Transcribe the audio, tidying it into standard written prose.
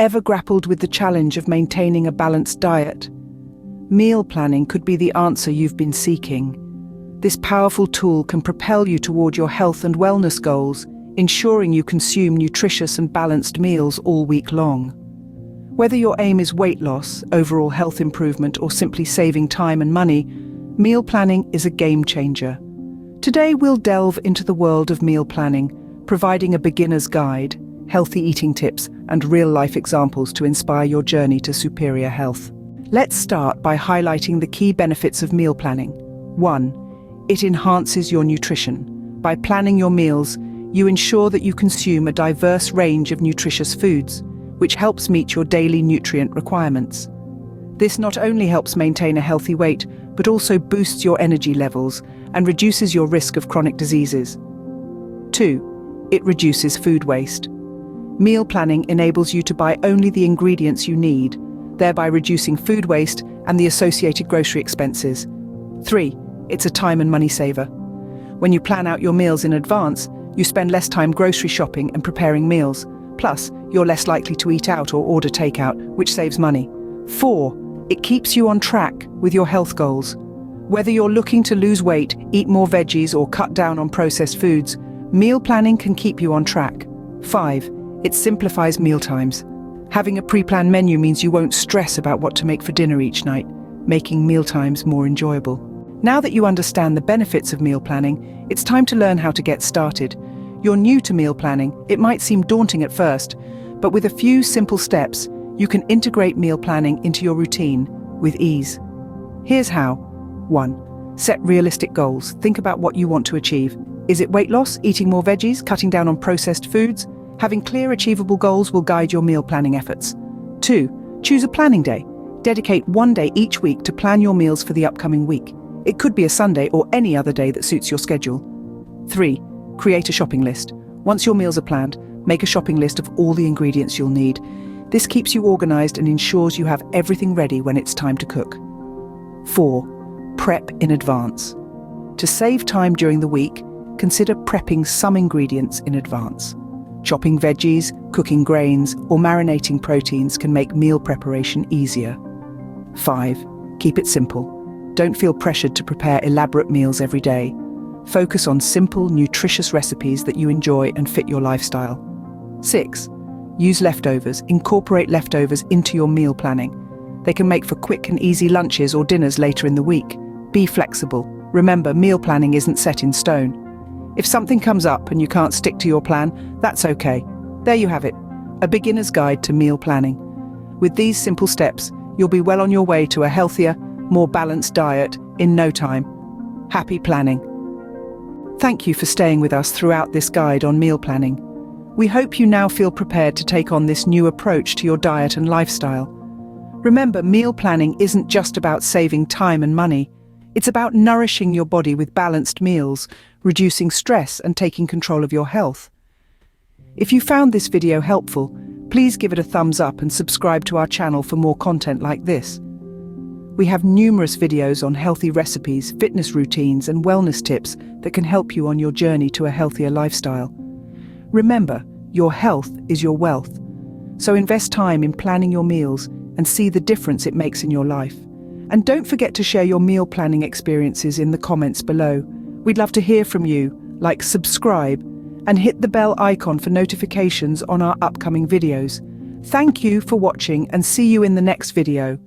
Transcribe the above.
Ever grappled with the challenge of maintaining a balanced diet? Meal planning could be the answer you've been seeking. This powerful tool can propel you toward your health and wellness goals, ensuring you consume nutritious and balanced meals all week long. Whether your aim is weight loss, overall health improvement, or simply saving time and money, meal planning is a game changer. Today we'll delve into the world of meal planning, providing a beginner's guide, healthy eating tips, and real-life examples to inspire your journey to superior health. Let's start by highlighting the key benefits of meal planning. 1. It enhances your nutrition. By planning your meals, you ensure that you consume a diverse range of nutritious foods, which helps meet your daily nutrient requirements. This not only helps maintain a healthy weight, but also boosts your energy levels and reduces your risk of chronic diseases. 2. It reduces food waste. Meal planning enables you to buy only the ingredients you need, thereby reducing food waste and the associated grocery expenses. 3. It's a time and money saver. When you plan out your meals in advance, you spend less time grocery shopping and preparing meals. Plus, you're less likely to eat out or order takeout, which saves money. 4. It keeps you on track with your health goals. Whether you're looking to lose weight, eat more veggies, or cut down on processed foods, meal planning can keep you on track. 5. It simplifies mealtimes. Having a pre-planned menu means you won't stress about what to make for dinner each night, making mealtimes more enjoyable. Now that you understand the benefits of meal planning, it's time to learn how to get started. You're new to meal planning, it might seem daunting at first, but with a few simple steps, you can integrate meal planning into your routine with ease. Here's how. 1. Set realistic goals. Think about what you want to achieve. Is it weight loss, eating more veggies, cutting down on processed foods? Having clear, achievable goals will guide your meal planning efforts. 2. Choose a planning day. Dedicate one day each week to plan your meals for the upcoming week. It could be a Sunday or any other day that suits your schedule. 3. Create a shopping list. Once your meals are planned, make a shopping list of all the ingredients you'll need. This keeps you organized and ensures you have everything ready when it's time to cook. 4. Prep in advance. To save time during the week, consider prepping some ingredients in advance. Chopping veggies, cooking grains, or marinating proteins can make meal preparation easier. 5. Keep it simple. Don't feel pressured to prepare elaborate meals every day. Focus on simple, nutritious recipes that you enjoy and fit your lifestyle. 6. Use leftovers. Incorporate leftovers into your meal planning. They can make for quick and easy lunches or dinners later in the week. Be flexible. Remember, meal planning isn't set in stone. If something comes up and you can't stick to your plan, that's okay. There you have it, a beginner's guide to meal planning. With these simple steps, you'll be well on your way to a healthier, more balanced diet in no time. Happy planning. Thank you for staying with us throughout this guide on meal planning. We hope you now feel prepared to take on this new approach to your diet and lifestyle. Remember, meal planning isn't just about saving time and money. It's about nourishing your body with balanced meals, reducing stress, and taking control of your health. If you found this video helpful, please give it a thumbs up and subscribe to our channel for more content like this. We have numerous videos on healthy recipes, fitness routines, and wellness tips that can help you on your journey to a healthier lifestyle. Remember, your health is your wealth. So invest time in planning your meals and see the difference it makes in your life. And don't forget to share your meal planning experiences in the comments below. We'd love to hear from you. Like, subscribe, and hit the bell icon for notifications on our upcoming videos. Thank you for watching and see you in the next video.